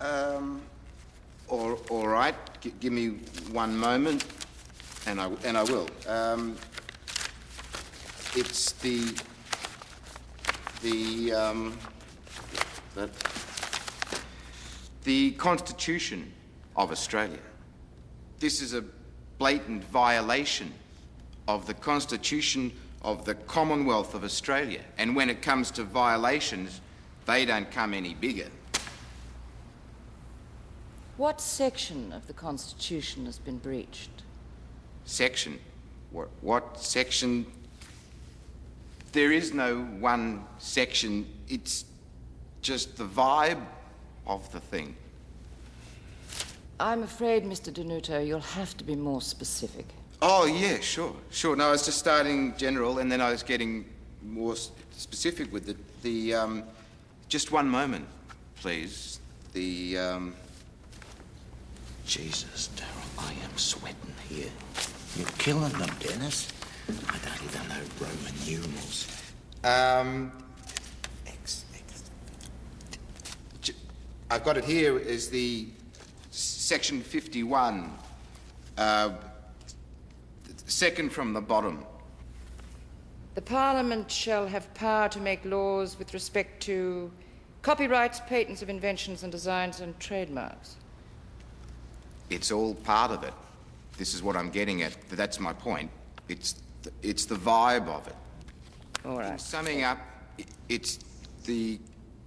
All right. Give me one moment, and I will. It's the Constitution of Australia. This is a blatant violation of the Constitution of the Commonwealth of Australia. And when it comes to violations, they don't come any bigger. What section of the Constitution has been breached? Section? What section? There is no one section. It's just the vibe of the thing. I'm afraid, Mr. Denuto, you'll have to be more specific. Oh, yeah, sure. No, I was just starting general, and then I was getting more specific with it. Just one moment, please. Jesus, Daryl, I am sweating here. You're killing them, Dennis. I don't even know Roman numerals. I've got it here as the Section 51, second from the bottom. The Parliament shall have power to make laws with respect to copyrights, patents of inventions and designs and trademarks. It's all part of it. This is what I'm getting at. That's my point. It's the vibe of it. All right. In summing up, it's the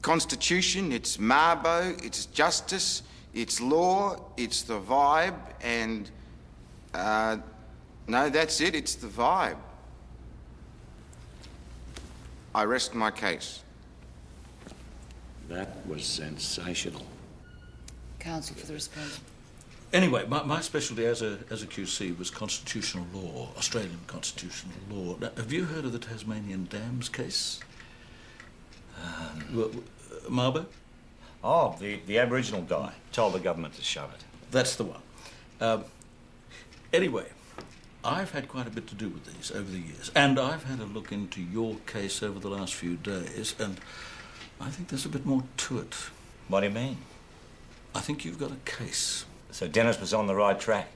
Constitution, it's Mabo, it's justice, it's law, it's the vibe, and no, that's it. It's the vibe. I rest my case. That was sensational. Counsel for the respondent. Anyway, my specialty as a QC was constitutional law, Australian constitutional law. Now, have you heard of the Tasmanian Dams case? Marbo? Oh, the Aboriginal guy told the government to shove it. That's the one. Anyway, I've had quite a bit to do with these over the years, and I've had a look into your case over the last few days, and I think there's a bit more to it. What do you mean? I think you've got a case. So Dennis was on the right track?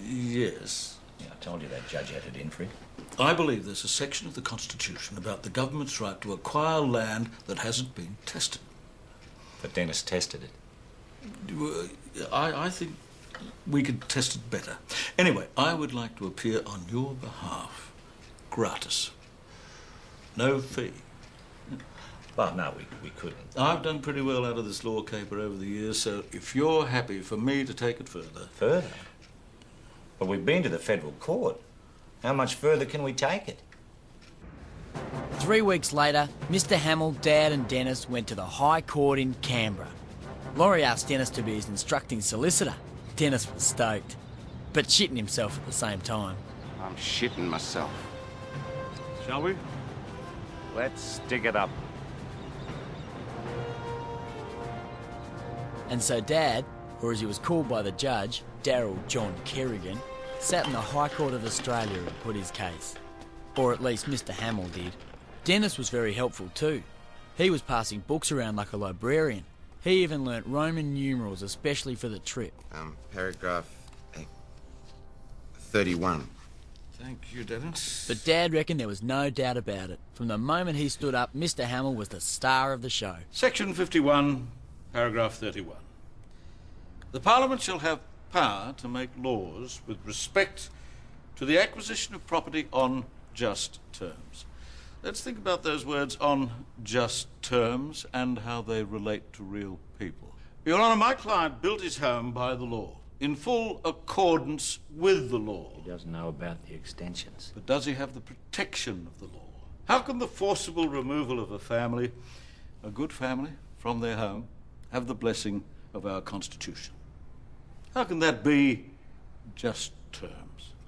Yes. Yeah, I told you that judge had it in for him. I believe there's a section of the Constitution about the government's right to acquire land that hasn't been tested. But Dennis tested it. I think we could test it better. Anyway, I would like to appear on your behalf, gratis. No fee. Well, no, we couldn't. I've done pretty well out of this law caper over the years, so if you're happy for me to take it further... Further? Well, we've been to the federal court. How much further can we take it? 3 weeks later, Mr. Hamill, Dad and Dennis went to the High Court in Canberra. Laurie asked Dennis to be his instructing solicitor. Dennis was stoked, but shitting himself at the same time. I'm shitting myself. Shall we? Let's dig it up. And so Dad, or as he was called by the judge, Daryl John Kerrigan, sat in the High Court of Australia and put his case. Or at least Mr. Hamill did. Dennis was very helpful too. He was passing books around like a librarian. He even learnt Roman numerals especially for the trip. Paragraph 31. Thank you, Dennis. But Dad reckoned there was no doubt about it. From the moment he stood up, Mr. Hamill was the star of the show. Section 51, paragraph 31. The Parliament shall have power to make laws with respect to the acquisition of property on just terms. Let's think about those words, on just terms, and how they relate to real people. Your Honour, my client built his home by the law, in full accordance with the law. He doesn't know about the extensions. But does he have the protection of the law? How can the forcible removal of a family, a good family, from their home, have the blessing of our Constitution? How can that be just terms?